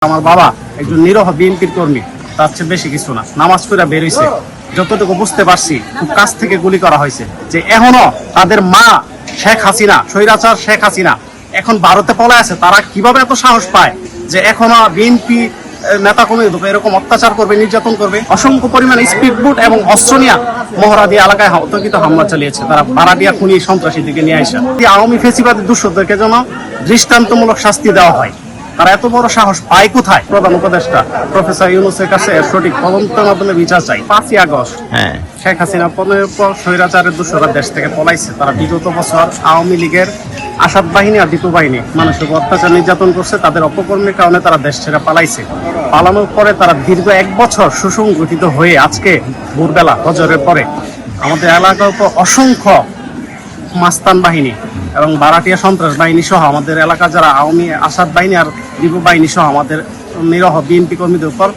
আমার বাবা একজন নিরহ বিএনপির কর্মী, তার চেয়ে বেশি কিছু না। নামাজ পড়া বের হইছে, যতটুকু বুঝতে পারছি খুব কাছ থেকে গুলি করা হয়েছে। যে এখনো তাদের মা শেখ হাসিনা, স্বৈরাচার শেখ হাসিনা এখন ভারতে পলায় আছে। তারা কিভাবে এত সাহস পায় যে এখনো বিএনপি নেতা কর্মী এরকম অত্যাচার করবে, নির্যাতন করবে? অসংখ্য পরিমাণে স্পিডবোট এবং অস্ত্র নিয়ে মহরাদি এলাকায় অতর্কিত হামলা চালিয়েছে তারা। বারাডিয়া খুনি সন্ত্রাসীদেরকে নিয়ে আসা আওয়ামী ফেসিবাদী দুঃসদেরকে যেন দৃষ্টান্তমূলক শাস্তি দেওয়া হয়। তারা এত বড় সাহস পায় কোথায়? প্রধান উপদেষ্টা প্রফেসর ইউনূসের কাছে সঠিক তদন্তের মাধ্যমে বিচার চাই। 5ই আগস্ট শেখ হাসিনা পনের পর স্বৈরাচারের দূষরা দেশ থেকে পলাইছে। তারা বিগত বছর আওয়ামী লীগের আসাদ বাহিনী আর দীপু বাহিনী মানুষের অত্যাচার নির্যাতন করছে। তাদের অপকর্মের কারণে তারা দেশ ছেড়ে পালাইছে। পালানোর পরে তারা দীর্ঘ 1 বছর সুসংগঠিত হয়ে আজকে ভোরবেলা ফজরের পরে আমাদের এলাকার উপর অসংখ্য মাস্তান বাহিনী এবং বারাটিয়া সন্ত্রাস বাহিনী সহ আমাদের এলাকা যারা আওয়ামী আসাদ বাহিনী আর দীপু বাহিনী সহ আমাদের নিরহ বিএনপি কর্মীদের উপর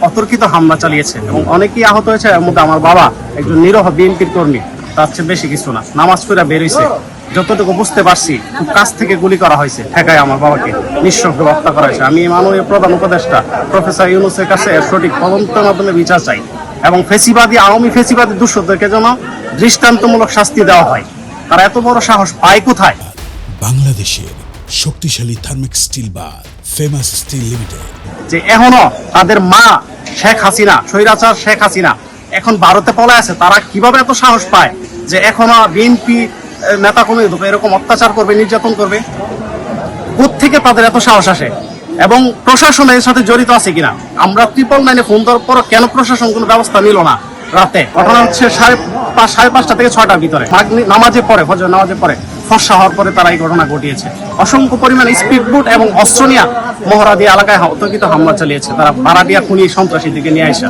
অতর্কিত হামলা চালিয়েছে এবং অনেকেই আহত হয়েছে। এর মধ্যে আমার বাবা একজন নিরহ বিএনপির কর্মী, তার চেয়ে বেশি কিছু না। নামাজ পড়া বের হইছে, যতটুকু বুঝতে পারছি খুব কাছ থেকে গুলি করা হয়েছে। ঠেকায় আমার বাবাকে নিঃশব্দে হত্যা করা হয়েছে। আমি মাননীয় প্রধান উপদেষ্টা প্রফেসর ইউনূসের কাছে সঠিক তদন্তের মাধ্যমে বিচার চাই এবং আওয়ামী ফেসিবাদী দুঃসদেরকে যেন দৃষ্টান্তমূলক শাস্তি দেওয়া হয়। তারা এত বড় সাহস পায় কোথায়? বাংলাদেশের শক্তিশালী থার্মিক স্টিল বার ফেমাস স্টিল লিমিটেড। যে এখনো তাদের মা শেখ হাসিনা, স্বৈরাচার শেখ হাসিনা এখন ভারতে পলায় আছে। তারা কিভাবে এত সাহস পায় যে এখনো বিএনপি নেতা কর্মী এরকম অত্যাচার করবে, নির্যাতন করবে? কোত্থেকে তাদের এত সাহস আসে? এবং প্রশাসন এর সাথে জড়িত আছে কিনা? আমরা 999 ফোন দেওয়ার পর কেন প্রশাসন কোনো ব্যবস্থা নিল না? রাতে ঘটনা হচ্ছে 5:30 থেকে 6টার ভিতরে, নামাজের পরে, ফজর নামাজের পরে ফর্সা হওয়ার পরে তারা এই ঘটনা ঘটিয়েছে। অসংখ্য পরিমাণে স্পিডবোট এবং অস্ত্র নিয়ে মহরাদি এলাকায় অতর্কিত হামলা চালিয়েছে তারা। বারাডিয়া খুনি সন্ত্রাসীদেরকে নিয়ে আসা